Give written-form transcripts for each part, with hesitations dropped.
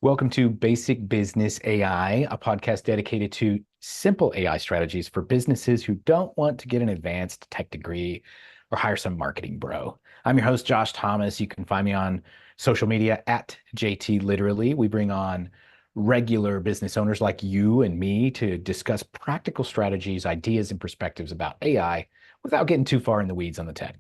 Welcome to Basic Business AI, a podcast dedicated to simple AI strategies for businesses who don't want to get an advanced tech degree or hire some marketing bro. I'm your host, Josh Thomas. You can find me on social media at JT Literally. We bring on regular business owners like you and me to discuss practical strategies, ideas, and perspectives about AI without getting too far in the weeds on the tech.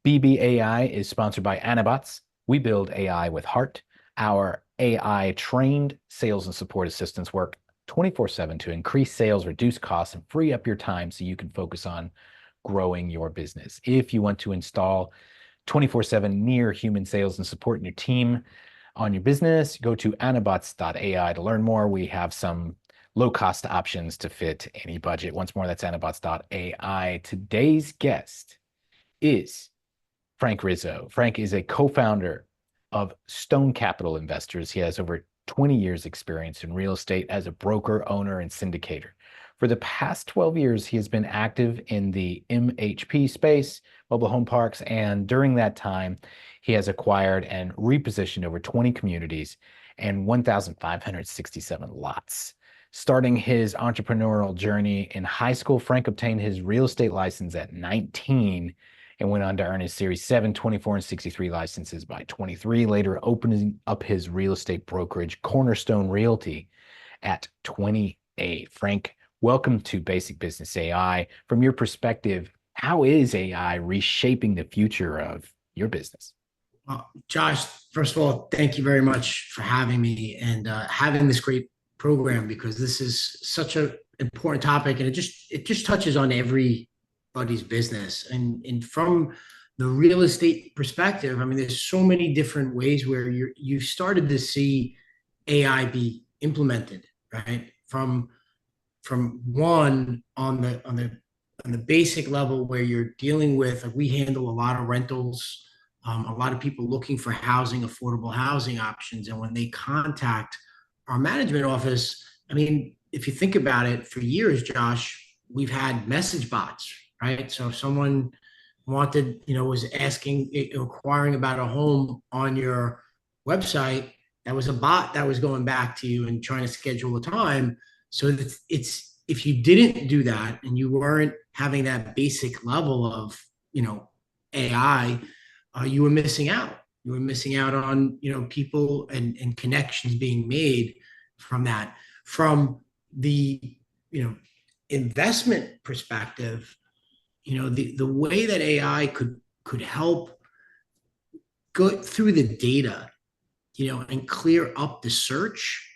BBAI is sponsored by Anabots. We build AI with heart. Our AI trained sales and support assistants work 24/7 to increase sales, reduce costs, and free up your time so you can focus on growing your business. If you want to install 24/7 near human sales and support in your team on your business, go to anabots.ai to learn more. We have some low cost options to fit any budget. Once more, that's anabots.ai. Today's guest is Frank Rizzo. Frank is a co-founder of Stone Capital Investors. He has over 20 years experience in real estate as a broker, owner, and syndicator. For the past 12 years, he has been active in the MHP space, mobile home parks, and during that time, he has acquired and repositioned over 20 communities and 1,567 lots. Starting his entrepreneurial journey in high school, Frank obtained his real estate license at 19 and went on to earn his Series 7, 24, and 63 licenses by 23, later opening up his real estate brokerage, Cornerstone Realty, at 28. Frank, welcome to Basic Business AI. From your perspective, how is AI reshaping the future of your business? Josh, first of all, thank you very much for having me and having this great program, because this is such an important topic, and it just touches on everybody's business. And from the real estate perspective, I mean, there's so many different ways where you started to see AI be implemented, right? From one on the basic level, where you're dealing with, like, we handle a lot of rentals, a lot of people looking for housing, affordable housing options. And when they contact our management office, I mean, if you think about it, for years, Josh, we've had message bots, right? So if someone wanted, was asking, inquiring about a home on your website, that was a bot that was going back to you and trying to schedule a time. So it's if you didn't do that and you weren't having that basic level of, AI, you were missing out. You were missing out on, people and connections being made from that. From the, investment perspective, the way that AI could help go through the data, and clear up the search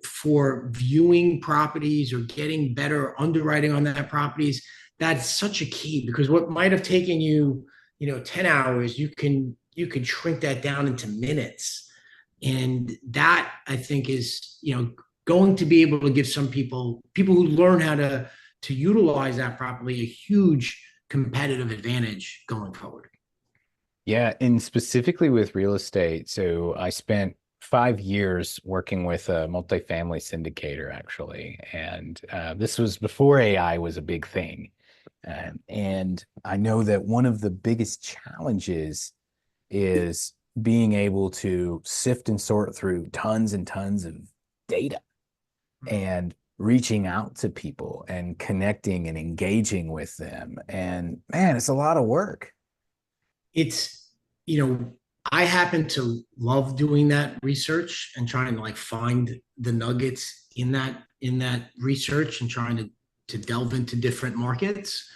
for viewing properties or getting better underwriting on that properties, that's such a key. Because what might have taken you, 10 hours, you could shrink that down into minutes. And that, I think, is, going to be able to give some people who learn how to utilize that properly, a huge competitive advantage going forward. Yeah, and specifically with real estate. So I spent 5 years working with a multifamily syndicator, actually. And this was before AI was a big thing. And I know that one of the biggest challenges is being able to sift and sort through tons and tons of data and reaching out to people and connecting and engaging with them. And man, it's a lot of work. It's, I happen to love doing that research and trying to, like, find the nuggets in that research and trying to delve into different markets.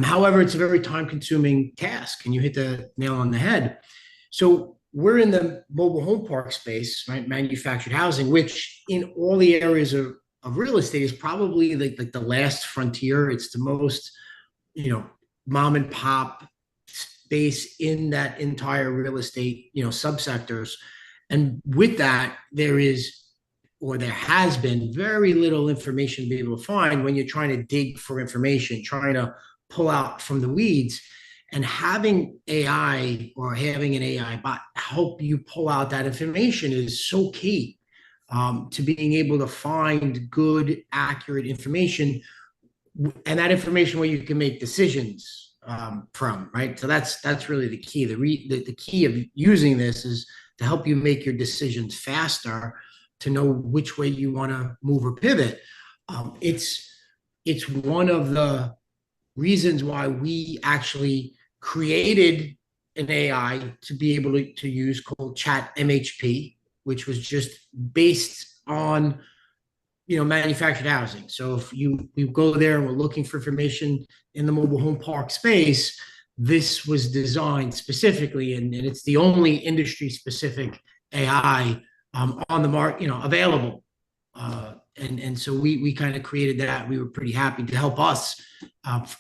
However, it's a very time-consuming task, and you hit the nail on the head. So we're in the mobile home park space, right? Manufactured housing, which in all the areas of real estate is probably like the last frontier. It's the most, mom and pop space in that entire real estate, subsectors. And with that, there has been very little information to be able to find when you're trying to dig for information, trying to pull out from the weeds. And having AI or having an AI bot help you pull out that information is so key, to being able to find good, accurate information, and that information where you can make decisions from, right? So that's really the key. The key of using this is to help you make your decisions faster, to know which way you want to move or pivot. It's one of the reasons why we actually created an AI to be able to use called Chat MHP, which was just based on manufactured housing. So if you go there and we're looking for information in the mobile home park space, this was designed specifically, and it's the only industry specific AI on the market, available. And so we kind of created that. We were pretty happy to help us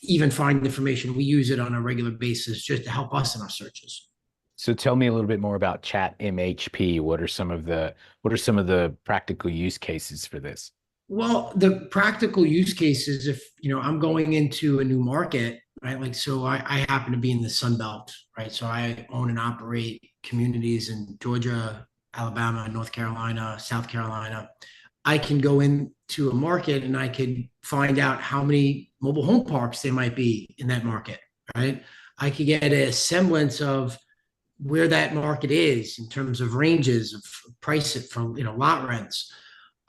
even find information. We use it on a regular basis just to help us in our searches. So tell me a little bit more about Chat MHP. What are some of the practical use cases for this? Well, the practical use cases, if I'm going into a new market, right? Like, so I happen to be in the Sun Belt, right? So I own and operate communities in Georgia, Alabama, North Carolina, South Carolina. I can go into a market and I can find out how many mobile home parks there might be in that market, right? I could get a semblance of where that market is in terms of ranges of price it from, lot rents.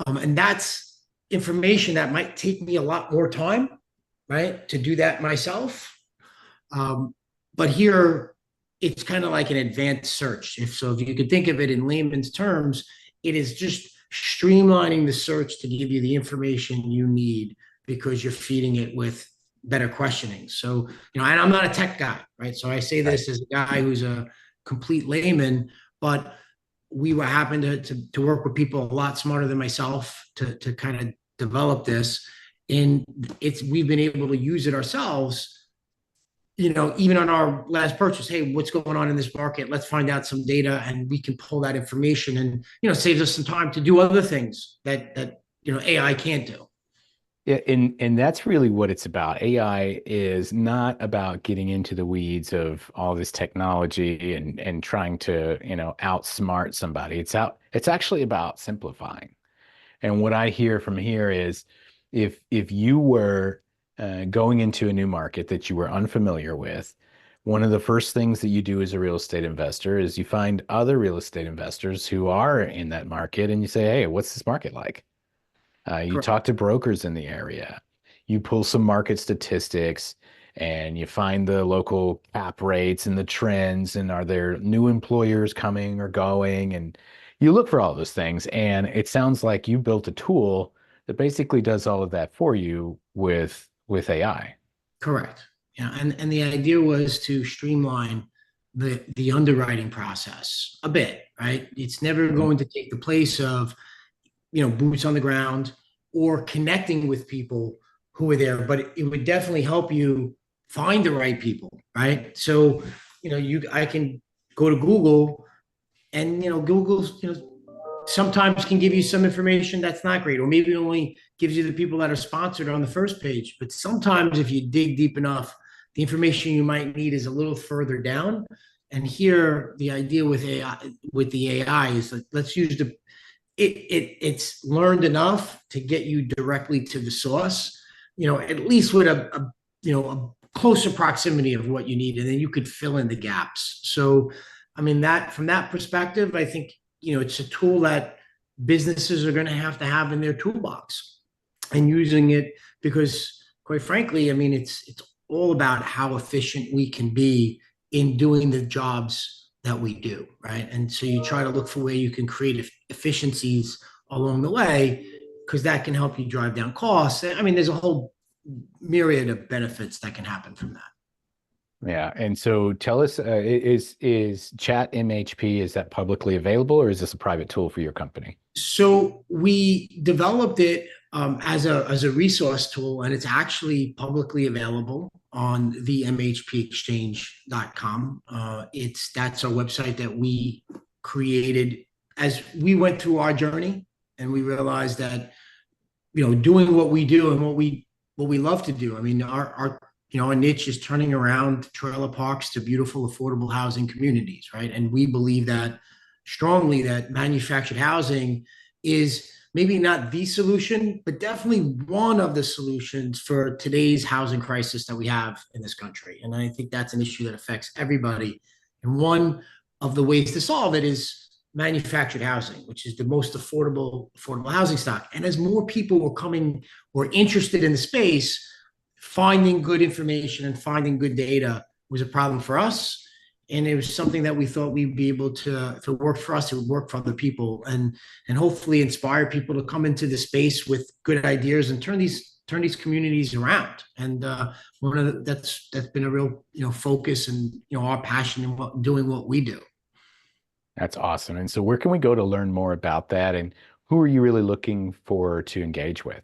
And that's information that might take me a lot more time, right, to do that myself. But here, it's kind of like an advanced search. If you could think of it in layman's terms, it is just streamlining the search to give you the information you need because you're feeding it with better questioning. So, and I'm not a tech guy, right? So I say this as a guy who's a complete layman, but we were happen to work with people a lot smarter than myself to kind of develop this. And we've been able to use it ourselves, even on our last purchase. Hey, what's going on in this market? Let's find out some data, and we can pull that information, and saves us some time to do other things that AI can't do. Yeah, and that's really what it's about. AI is not about getting into the weeds of all this technology and trying to, outsmart somebody. It's actually about simplifying. And what I hear from here is if you were going into a new market that you were unfamiliar with, one of the first things that you do as a real estate investor is you find other real estate investors who are in that market and you say, hey, what's this market like? You Correct. talk to brokers in the area, you pull some market statistics, and you find the local cap rates and the trends, and are there new employers coming or going? And you look for all those things. And it sounds like you built a tool that basically does all of that for you with AI. Correct. Yeah, and the idea was to streamline the underwriting process a bit, right? It's never Mhm. going to take the place of boots on the ground or connecting with people who are there, but it would definitely help you find the right people, right? So I can go to Google, and Google's sometimes can give you some information that's not great, or maybe it only gives you the people that are sponsored on the first page. But sometimes if you dig deep enough, the information you might need is a little further down. And here, the idea with AI, with the AI, is that let's use it's learned enough to get you directly to the source, at least with a closer proximity of what you need, and then you could fill in the gaps. So, I mean, that from that perspective, I think it's a tool that businesses are going to have in their toolbox, and using it because, quite frankly, I mean, it's all about how efficient we can be in doing the jobs that we do, right? And so you try to look for where you can create efficiencies along the way, because that can help you drive down costs. I mean, there's a whole myriad of benefits that can happen from that. Yeah. And so tell us, is Chat MHP, is that publicly available or is this a private tool for your company? So we developed it as a resource tool, and it's actually publicly available on the mhpexchange.com. That's our website that we created as we went through our journey, and we realized that doing what we do and what we love to do. I mean, our niche is turning around trailer parks to beautiful, affordable housing communities, right? And we believe that strongly that manufactured housing is maybe not the solution, but definitely one of the solutions for today's housing crisis that we have in this country. And I think that's an issue that affects everybody. And one of the ways to solve it is manufactured housing, which is the most affordable housing stock. And as more people were interested in the space, finding good information and finding good data was a problem for us. And it was something that we thought we'd be able to, if it worked for us, it would work for other people, and hopefully inspire people to come into the space with good ideas and turn these communities around. And that's been a real focus and our passion in doing what we do. That's awesome. And so where can we go to learn more about that? And who are you really looking for to engage with?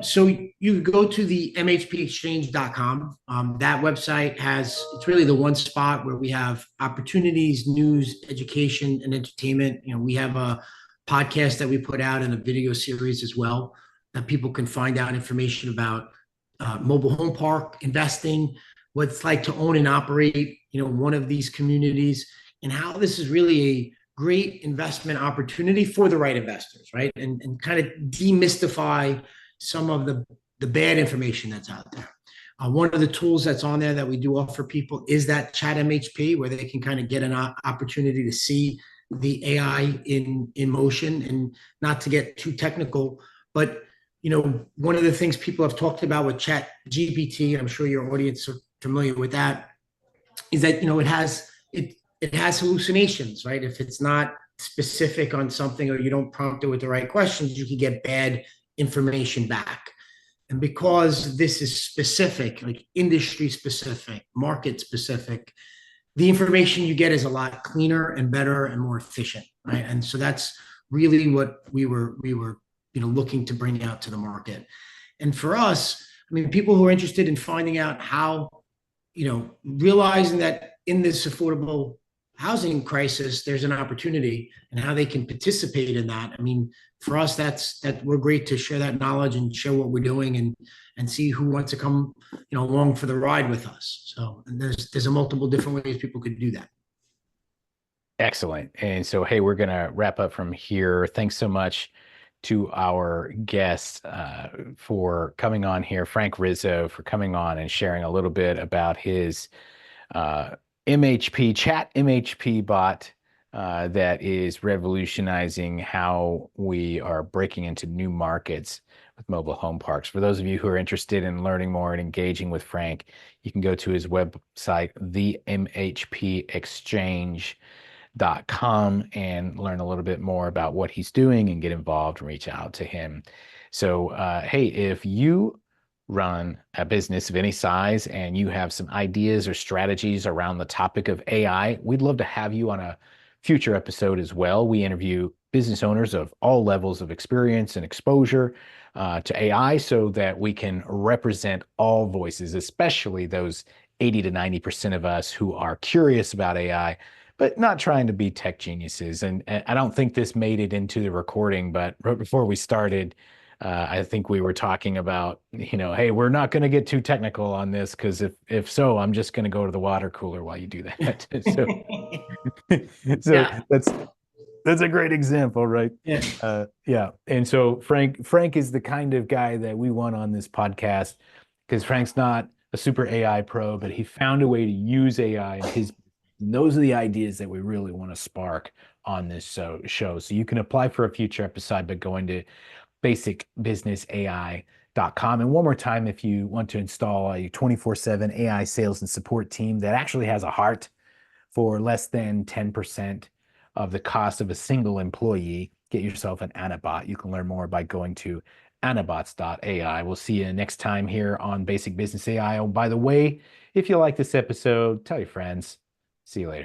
So you go to the mhpexchange.com. That website it's really the one spot where we have opportunities, news, education, and entertainment. We have a podcast that we put out and a video series as well that people can find out information about mobile home park investing, what it's like to own and operate, one of these communities, and how this is really a great investment opportunity for the right investors, right? And kind of demystify some of the bad information that's out there. One of the tools that's on there that we do offer people is that chat MHP, where they can kind of get an opportunity to see the AI in motion, and not to get too technical, but one of the things people have talked about with chat GPT, I'm sure your audience are familiar with that, is that it has hallucinations, right? If it's not specific on something, or you don't prompt it with the right questions, you can get bad information back. And because this is specific, like industry specific, market specific, the information you get is a lot cleaner and better and more efficient, right? And so that's really what we were looking to bring out to the market. And for us, I mean, people who are interested in finding out how, realizing that in this affordable housing crisis, there's an opportunity, and how they can participate in that. I mean, for us, that we're great to share that knowledge and share what we're doing, and see who wants to come, along for the ride with us. So, and there's a multiple different ways people could do that. Excellent. And so, hey, we're going to wrap up from here. Thanks so much to our guests for coming on here, Frank Rizzo, for coming on and sharing a little bit about his MHP, chat MHP bot that is revolutionizing how we are breaking into new markets with mobile home parks. For those of you who are interested in learning more and engaging with Frank, you can go to his website, themhpexchange.com, and learn a little bit more about what he's doing and get involved and reach out to him. So, hey, if you run a business of any size and you have some ideas or strategies around the topic of AI, we'd love to have you on a future episode as well. We interview business owners of all levels of experience and exposure to AI, so that we can represent all voices, especially those 80 to 90% of us who are curious about AI, but not trying to be tech geniuses. And I don't think this made it into the recording, but right before we started, I think we were talking about, hey, we're not going to get too technical on this, because if so, I'm just going to go to the water cooler while you do that. So Yeah. that's a great example, right? Yeah. Yeah. And so Frank is the kind of guy that we want on this podcast, because Frank's not a super AI pro, but he found a way to use AI in his. And those are the ideas that we really want to spark on this show. So you can apply for a future episode by going to basicbusinessai.com. And one more time, if you want to install a 24/7 AI sales and support team that actually has a heart for less than 10% of the cost of a single employee, get yourself an Anabot. You can learn more by going to anabots.ai. We'll see you next time here on Basic Business AI. Oh, by the way, if you like this episode, tell your friends. See you later.